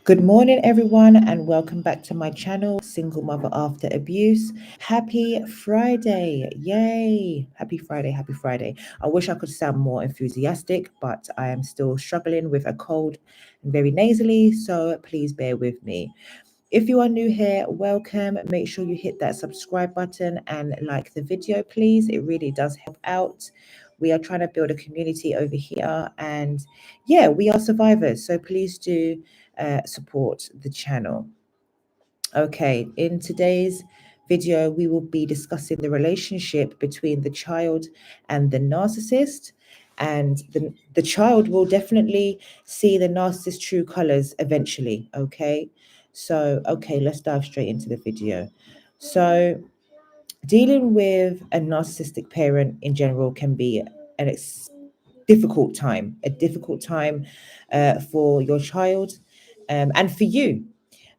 Good morning, everyone, and welcome back to my channel, Single Mother After Abuse. Happy Friday! Yay! Happy Friday, happy Friday. I wish I could sound more enthusiastic, but I am still struggling with a cold and very nasally, so please bear with me. If you are new here, welcome. Make sure you hit that subscribe button and like the video, please. It really does help out. We are trying to build a community over here, and yeah, we are survivors, so please do support the channel. Okay, in today's video, we will be discussing the relationship between the child and the narcissist. And the child will definitely see the narcissist's true colors eventually. Okay, let's dive straight into the video. So, dealing with a narcissistic parent in general can be a difficult time for your child and for you,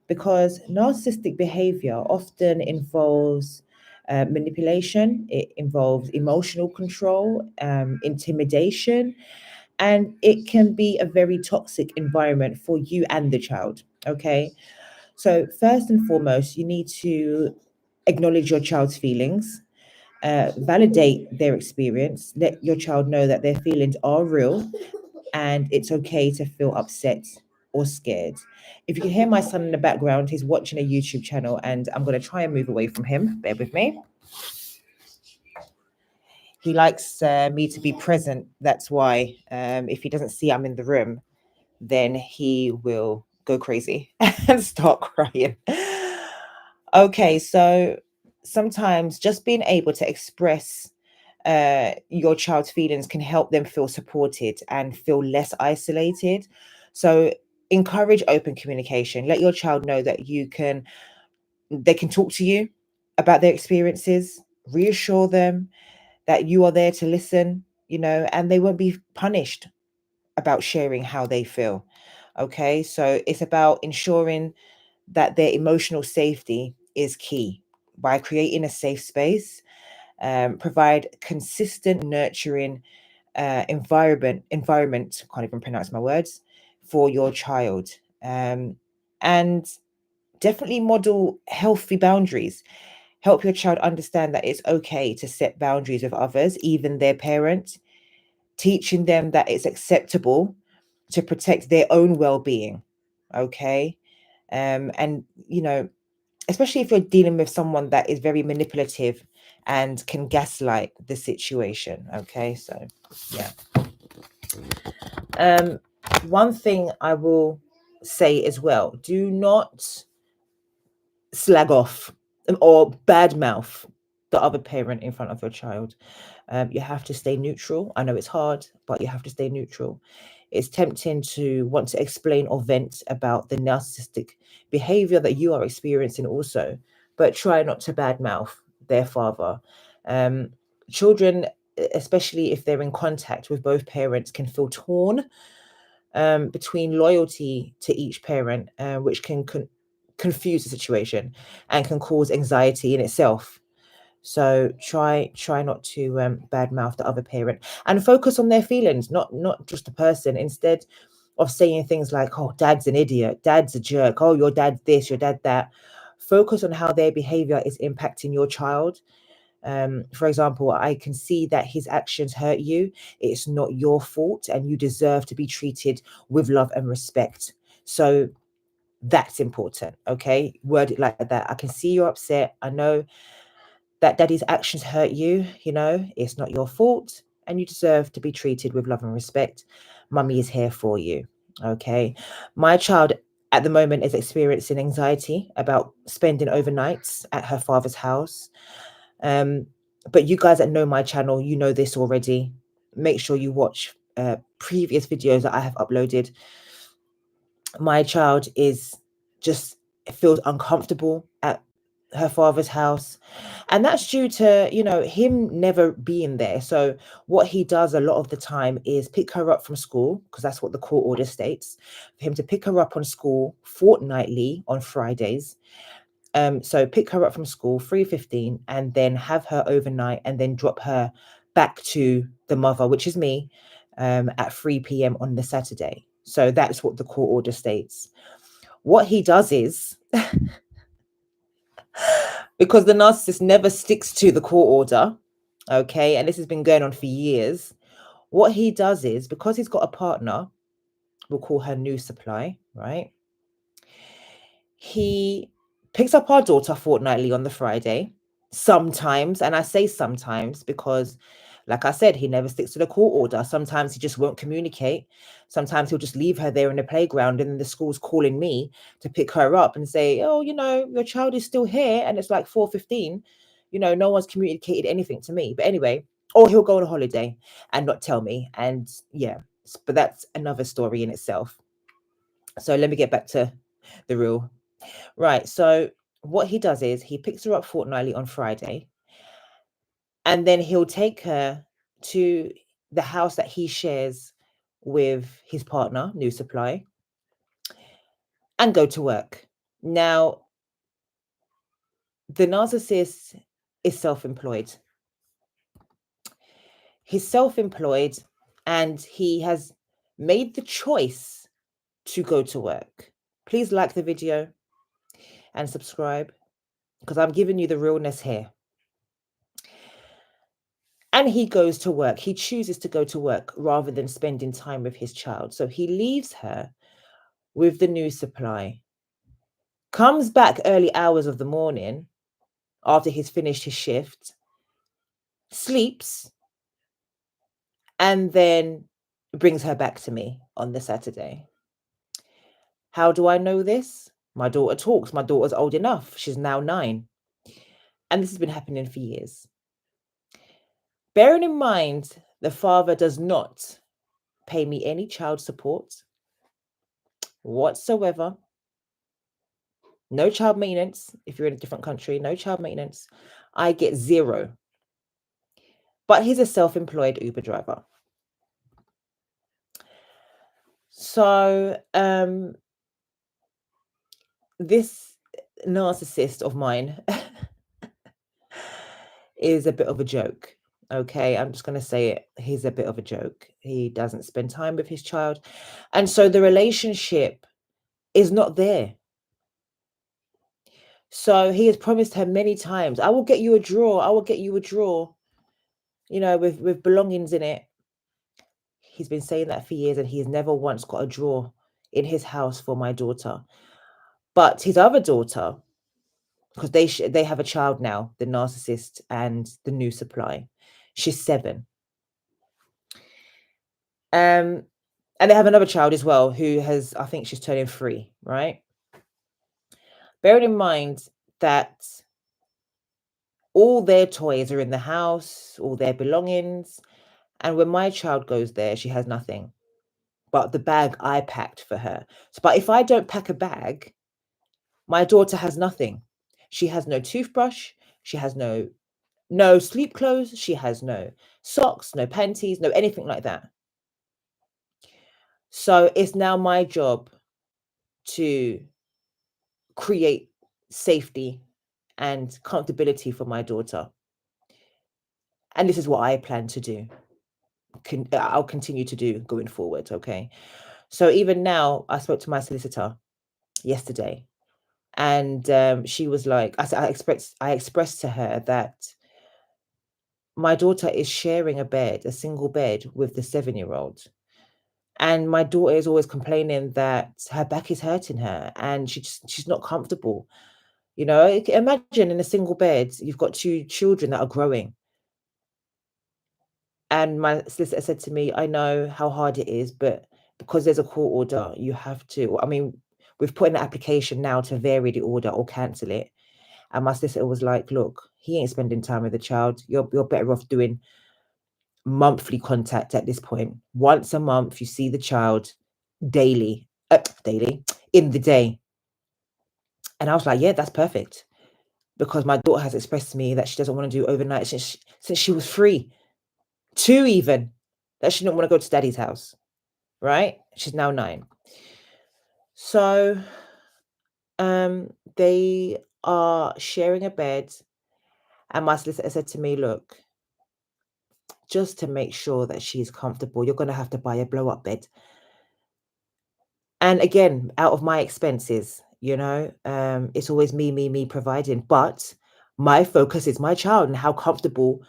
because narcissistic behavior often involves manipulation, it involves emotional control, intimidation, and it can be a very toxic environment for you and the child. Okay, so first and foremost, you need to acknowledge your child's feelings, validate their experience, let your child know that their feelings are real and it's okay to feel upset or scared. If you can hear my son in the background, he's watching a YouTube channel and I'm going to try and move away from him. Bear with me. He likes me to be present. That's why if he doesn't see I'm in the room, then he will go crazy and start crying. Okay, so sometimes just being able to express your child's feelings can help them feel supported and feel less isolated. So encourage open communication. Let your child know that they can talk to you about their experiences. Reassure them that you are there to listen, and they won't be punished about sharing how they feel. Okay, so it's about ensuring that their emotional safety is key by creating a safe space. Provide consistent, nurturing environment. Can't even pronounce my words for your child, and definitely model healthy boundaries. Help your child understand that it's okay to set boundaries with others, even their parent. Teaching them that it's acceptable to protect their own well-being. Okay, and especially if you're dealing with someone that is very manipulative and can gaslight the situation. Okay, so yeah. um One thing I will say as well, do not slag off or badmouth the other parent in front of your child. You have to stay neutral. I know it's hard, but you have to stay neutral. It's tempting to want to explain or vent about the narcissistic behavior that you are experiencing also, but try not to badmouth their father. Um, Children, especially if they're in contact with both parents, can feel torn between loyalty to each parent, which can confuse the situation and can cause anxiety in itself. So try not to badmouth the other parent and focus on their feelings, not just the person. Instead of saying things like, "Oh, dad's an idiot, dad's a jerk, oh, your dad's this, your dad that," focus on how their behavior is impacting your child. For example, I can see that his actions hurt you. It's not your fault, and you deserve to be treated with love and respect. So that's important. Okay, word it like that. I can see you're upset. I know that daddy's actions hurt you. It's not your fault, and you deserve to be treated with love and respect. Mummy is here for you. Okay, my child at the moment is experiencing anxiety about spending overnights at her father's house. But you guys that know my channel, you know this already. Make sure you watch previous videos that I have uploaded. My child is just feels uncomfortable at her father's house, and that's due to him never being there. So what he does a lot of the time is pick her up from school, because that's what the court order states, for him to pick her up on school fortnightly on Fridays. So pick her up from school 3:15 and then have her overnight and then drop her back to the mother, which is me, at 3 p.m. on the Saturday. So that's what the court order states. What he does is, because the narcissist never sticks to the court order, okay, and this has been going on for years, what he does is, because he's got a partner, we'll call her new supply, right? He picks up our daughter fortnightly on the Friday, sometimes, and I say sometimes because, like I said, he never sticks to the court order. Sometimes he just won't communicate. Sometimes he'll just leave her there in the playground, and then the school's calling me to pick her up and say, oh, your child is still here, and it's like 4:15. No one's communicated anything to me. But anyway, or he'll go on a holiday and not tell me. And yeah, but that's another story in itself. So let me get back to the real. Right. So what he does is he picks her up fortnightly on Friday, and then he'll take her to the house that he shares with his partner, New Supply, and go to work. Now, the narcissist is self-employed. He's self-employed, and he has made the choice to go to work. Please like the video and subscribe, because I'm giving you the realness here. And he goes to work. He chooses to go to work rather than spending time with his child. So he leaves her with the New Supply, comes back early hours of the morning after he's finished his shift, sleeps, and then brings her back to me on the Saturday. How do I know this? My daughter talks. My daughter's old enough. She's now 9. And this has been happening for years. Bearing in mind, the father does not pay me any child support whatsoever. No child maintenance. If you're in a different country, no child maintenance. I get 0. But he's a self-employed Uber driver. So this narcissist of mine is a bit of a joke. Okay, I'm just going to say it. He's a bit of a joke. He doesn't spend time with his child. And so the relationship is not there. So he has promised her many times, I will get you a drawer. I will get you a drawer, with belongings in it. He's been saying that for years, and he's never once got a drawer in his house for my daughter. But his other daughter, because they have a child now, the narcissist and the New Supply. She's 7. And they have another child as well who I think she's turning 3, right? Bearing in mind that all their toys are in the house, all their belongings. And when my child goes there, she has nothing but the bag I packed for her. But if I don't pack a bag, my daughter has nothing. She has no toothbrush. She has no sleep clothes. She has no socks, no panties, no anything like that. So it's now my job to create safety and comfortability for my daughter. And this is what I plan to do. I'll continue to do going forward. Okay. So even now, I spoke to my solicitor yesterday, and she was like, I expressed to her that my daughter is sharing a single bed with the 7-year-old. And my daughter is always complaining that her back is hurting her and she's not comfortable. Imagine in a single bed, you've got 2 children that are growing. And my solicitor said to me, I know how hard it is, but because there's a court order, you have to. I mean, we've put in an application now to vary the order or cancel it. And my solicitor was like, look, he ain't spending time with the child. You're better off doing monthly contact at this point. Once a month, you see the child daily, in the day. And I was like, yeah, that's perfect. Because my daughter has expressed to me that she doesn't want to do overnight since she was 3. 2 even, that she didn't want to go to daddy's house, right? She's now 9. So they are sharing a bed, and my solicitor said to me, look, just to make sure that she's comfortable, you're going to have to buy a blow-up bed. And again, out of my expenses, it's always me providing. But my focus is my child and how comfortable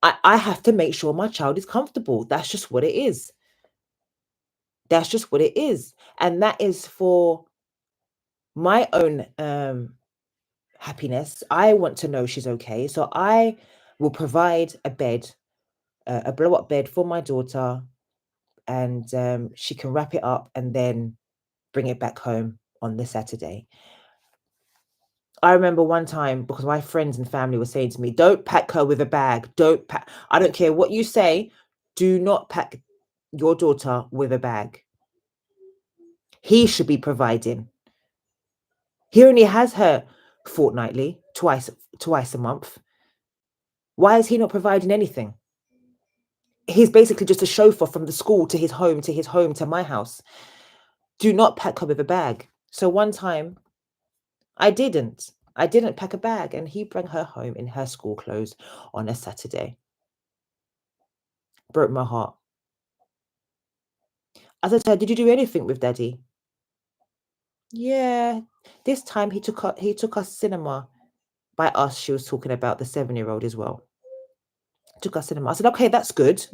I have to make sure my child is comfortable. That's just what it is. That's just what it is. And that is for my own happiness. I want to know she's okay. So I will provide a bed, a blow up bed for my daughter, and she can wrap it up and then bring it back home on the Saturday. I remember one time, because my friends and family were saying to me, don't pack her with a bag. Don't pack. I don't care what you say. Do not pack your daughter with a bag. He should be providing. He only has her fortnightly, twice a month. Why is he not providing anything? He's basically just a chauffeur from the school to his home, to my house. Do not pack her with a bag. So one time I didn't pack a bag, and he brought her home in her school clothes on a Saturday. Broke my heart. I said to her, did you do anything with daddy? Yeah. This time he took us cinema. By us, she was talking about the 7-year-old as well. Took us cinema. I said, okay, that's good.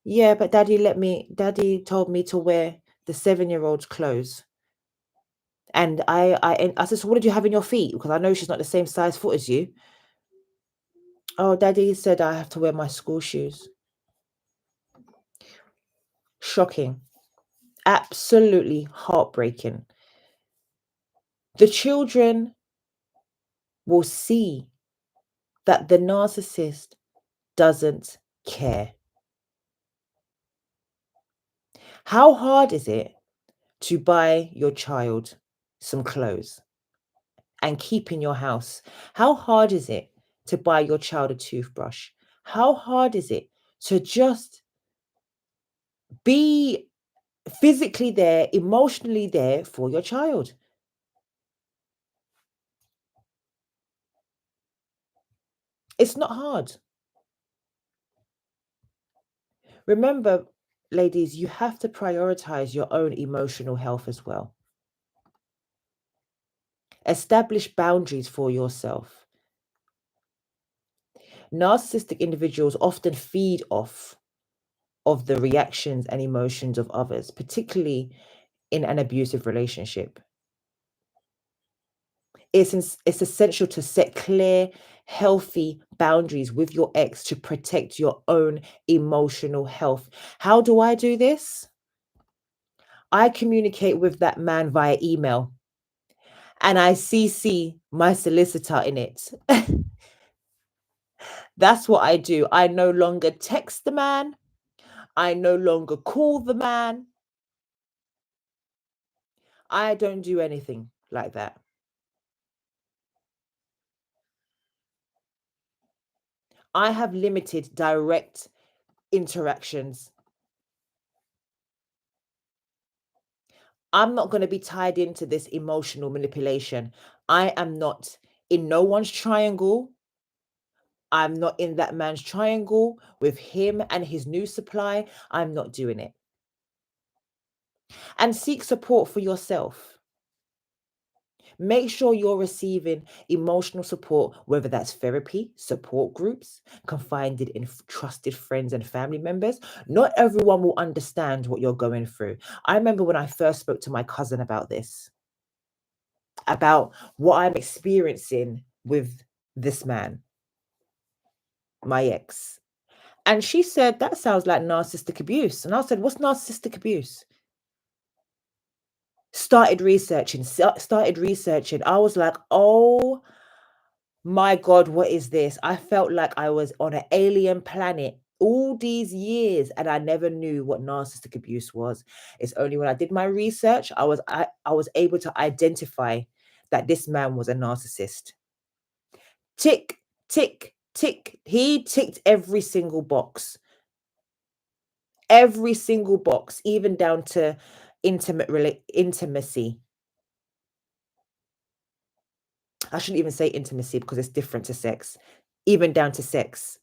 Yeah, but daddy told me to wear the 7-year-old's clothes. And I said, so what did you have in your feet? Because I know she's not the same size foot as you. Oh, daddy said I have to wear my school shoes. Shocking. Absolutely heartbreaking. The children will see that the narcissist doesn't care. How hard is it to buy your child some clothes and keep in your house? How hard is it to buy your child a toothbrush? How hard is it to just be physically there, emotionally there for your child? It's not hard. Remember, ladies, you have to prioritize your own emotional health as well. Establish boundaries for yourself. Narcissistic individuals often feed off of the reactions and emotions of others, particularly in an abusive relationship. It's essential to set clear, healthy boundaries with your ex to protect your own emotional health. How do I do this? I communicate with that man via email, and I CC my solicitor in it. That's what I do. I no longer text the man. I no longer call the man. I don't do anything like that. I have limited direct interactions. I'm not going to be tied into this emotional manipulation. I am not in no one's triangle. I'm not in that man's triangle with him and his new supply. I'm not doing it. And seek support for yourself. Make sure you're receiving emotional support, whether that's therapy, support groups, confided in trusted friends and family members. Not everyone will understand what you're going through. I remember when I first spoke to my cousin about this, about what I'm experiencing with this man, my ex. And she said, that sounds like narcissistic abuse. And I said, what's narcissistic abuse? Started researching. I was like, oh my God, what is this? I felt like I was on an alien planet all these years, and I never knew what narcissistic abuse was. It's only when I did my research, I was able to identify that this man was a narcissist. Tick, tick, tick. He ticked every single box. Every single box, even down to intimacy. I shouldn't even say intimacy because it's different to sex. Even down to sex.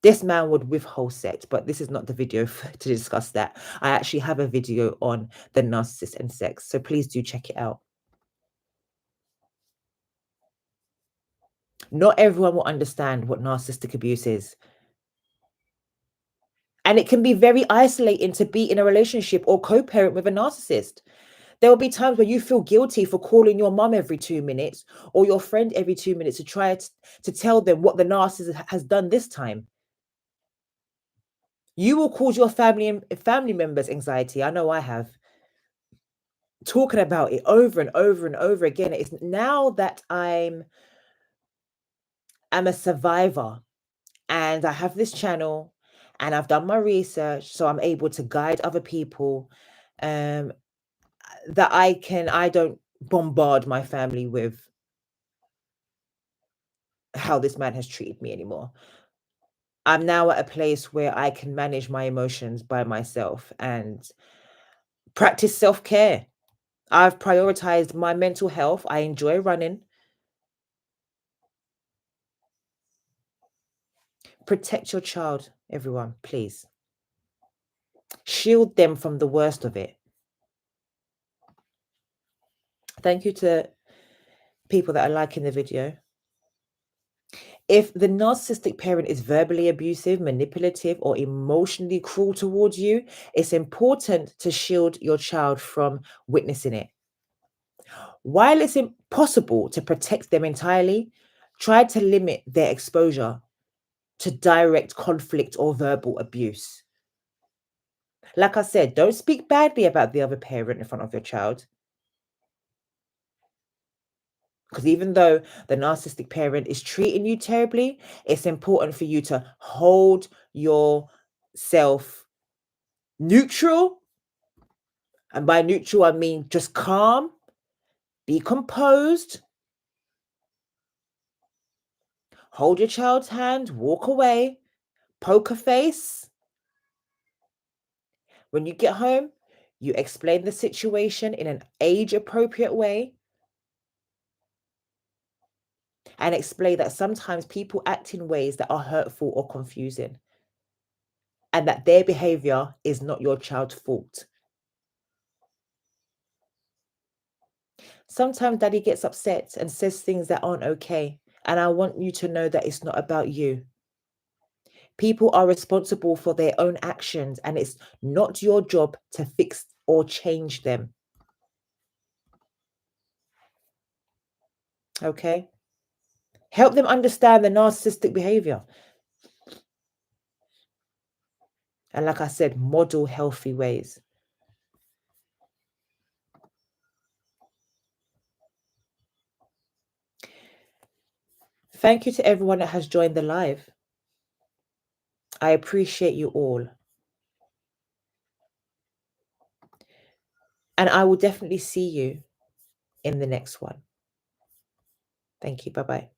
This man would withhold sex, but this is not the video to discuss that. I actually have a video on the narcissist and sex, so please do check it out. Not everyone will understand what narcissistic abuse is. And it can be very isolating to be in a relationship or co-parent with a narcissist. There will be times where you feel guilty for calling your mum every 2 minutes or your friend every 2 minutes to try to tell them what the narcissist has done this time. You will cause your family members anxiety. I know I have. Talking about it over and over and over again. It's now that I'm a survivor and I have this channel and I've done my research, so I'm able to guide other people, that I don't bombard my family with how this man has treated me anymore. I'm now at a place where I can manage my emotions by myself and practice self-care. I've prioritized my mental health. I enjoy running. Protect your child, everyone, please. Shield them from the worst of it. Thank you to people that are liking the video. If the narcissistic parent is verbally abusive, manipulative, or emotionally cruel towards you, it's important to shield your child from witnessing it. While it's impossible to protect them entirely, try to limit their exposure to direct conflict or verbal abuse. Like I said, don't speak badly about the other parent in front of your child. Because even though the narcissistic parent is treating you terribly, it's important for you to hold yourself neutral. And by neutral, I mean just calm, be composed, hold your child's hand, walk away, poker face. When you get home, you explain the situation in an age-appropriate way and explain that sometimes people act in ways that are hurtful or confusing and that their behavior is not your child's fault. Sometimes daddy gets upset and says things that aren't okay, and I want you to know that it's not about you. People are responsible for their own actions, and it's not your job to fix or change them. Okay? Help them understand the narcissistic behavior. And like I said, model healthy ways. Thank you to everyone that has joined the live. I appreciate you all. And I will definitely see you in the next one. Thank you. Bye-bye.